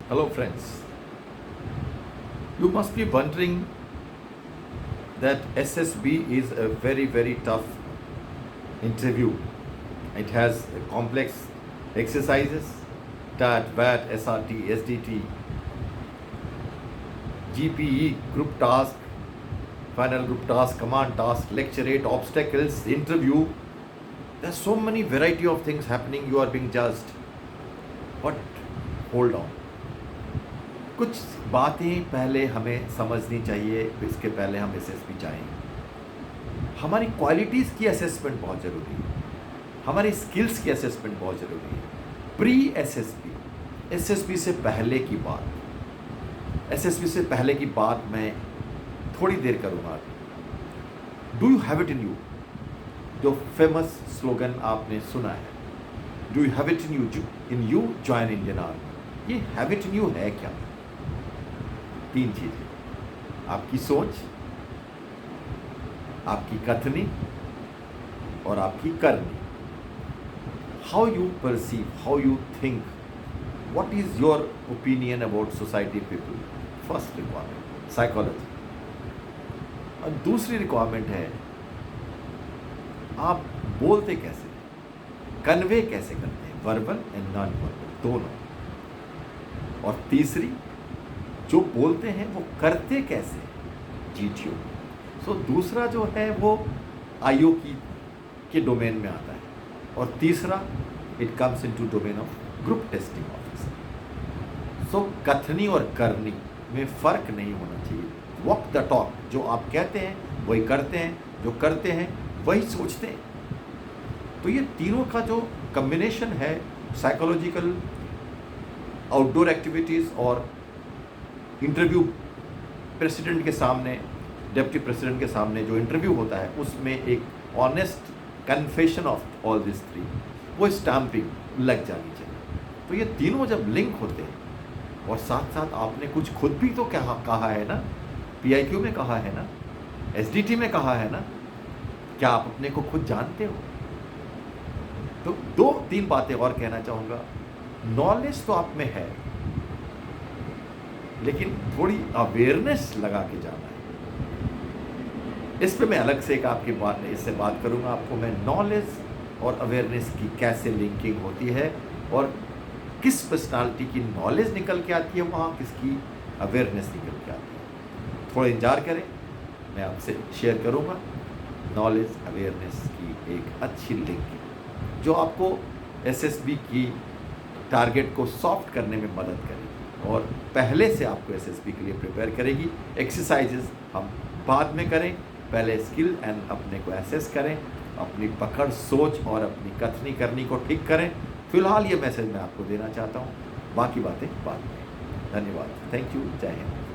Hello, friends. You must be wondering that SSB is a very, very tough interview. It has complex exercises, TAT, VAT, SRT, SDT, GPE, group task, final group task, command task, lecture 8, obstacles, interview. There's so many variety of things happening. You are being judged. But hold on. कुछ बातें पहले हमें समझनी चाहिए, इसके पहले हम SSB चाहें। हमारी क्वालिटीज़ की असेसमेंट बहुत ज़रूरी है, हमारी स्किल्स की असेसमेंट बहुत ज़रूरी है। प्री एसएसबी, एसएसबी से पहले की बात, एसएसबी से पहले की बात मैं थोड़ी देर करूँगा। Do you have it in you? जो फेमस स्लोगन आपने सुना है, do you have it in you join Indian army. ये हैव इट इन यू है क्या? तीन चीज़ें: आपकी सोच, आपकी कथनी और आपकी करनी। How you perceive, how you think, what is your opinion about society people. First requirement psychology. और दूसरी रिक्वायरमेंट है आप बोलते कैसे, कन्वे कैसे करते हैं, वर्बल एंड नॉन वर्बल दोनों। और तीसरी, जो बोलते हैं वो करते कैसे, जीटीओ। सो दूसरा जो है वो आईओ के डोमेन में आता है, और तीसरा it comes into domain of group testing officer. So कथनी और करनी में फ़र्क नहीं होना चाहिए। वॉक द टॉक, जो आप कहते हैं वही करते हैं, जो करते हैं वही सोचते हैं। तो ये तीनों का जो कम्बिनेशन है, साइकोलॉजिकल, आउटडोर एक्टिविटीज़ और इंटरव्यू, प्रेसिडेंट के सामने, डिप्टी प्रेसिडेंट के सामने जो इंटरव्यू होता है, उसमें एक honest confession of all this three, वो स्टैम्पिंग लग जानी चाहिए। तो ये तीनों जब लिंक होते हैं, और साथ साथ आपने कुछ खुद भी तो कहा है ना, पीआईक्यू में कहा है ना, एसडीटी में कहा है ना, क्या आप अपने को खुद जानते हो? तो दो तीन बातें और कहना चाहूँगा। नॉलेज तो आप में है, लेकिन थोड़ी अवेयरनेस लगा के जाना है। इस पे मैं अलग से एक आपकी बात इससे बात करूंगा आपको मैं, नॉलेज और अवेयरनेस की कैसे लिंकिंग होती है, और किस पर्सनालिटी की नॉलेज निकल के आती है वहाँ, किसकी अवेयरनेस निकल के आती है। थोड़ा इंतजार करें, मैं आपसे शेयर करूँगा नॉलेज अवेयरनेस की एक अच्छी लिंक, जो आपको एसएसबी की टारगेट को सॉफ्ट करने में मदद करेगी और पहले से आपको एसएसबी के लिए प्रिपेयर करेगी। एक्सरसाइजेस हम बाद में करें, पहले स्किल एंड अपने को एसेस करें, अपनी पकड़, सोच और अपनी कथनी करनी को ठीक करें। फिलहाल ये मैसेज मैं आपको देना चाहता हूँ, बाकी बातें बाद में। धन्यवाद, थैंक यू, जय हिंद।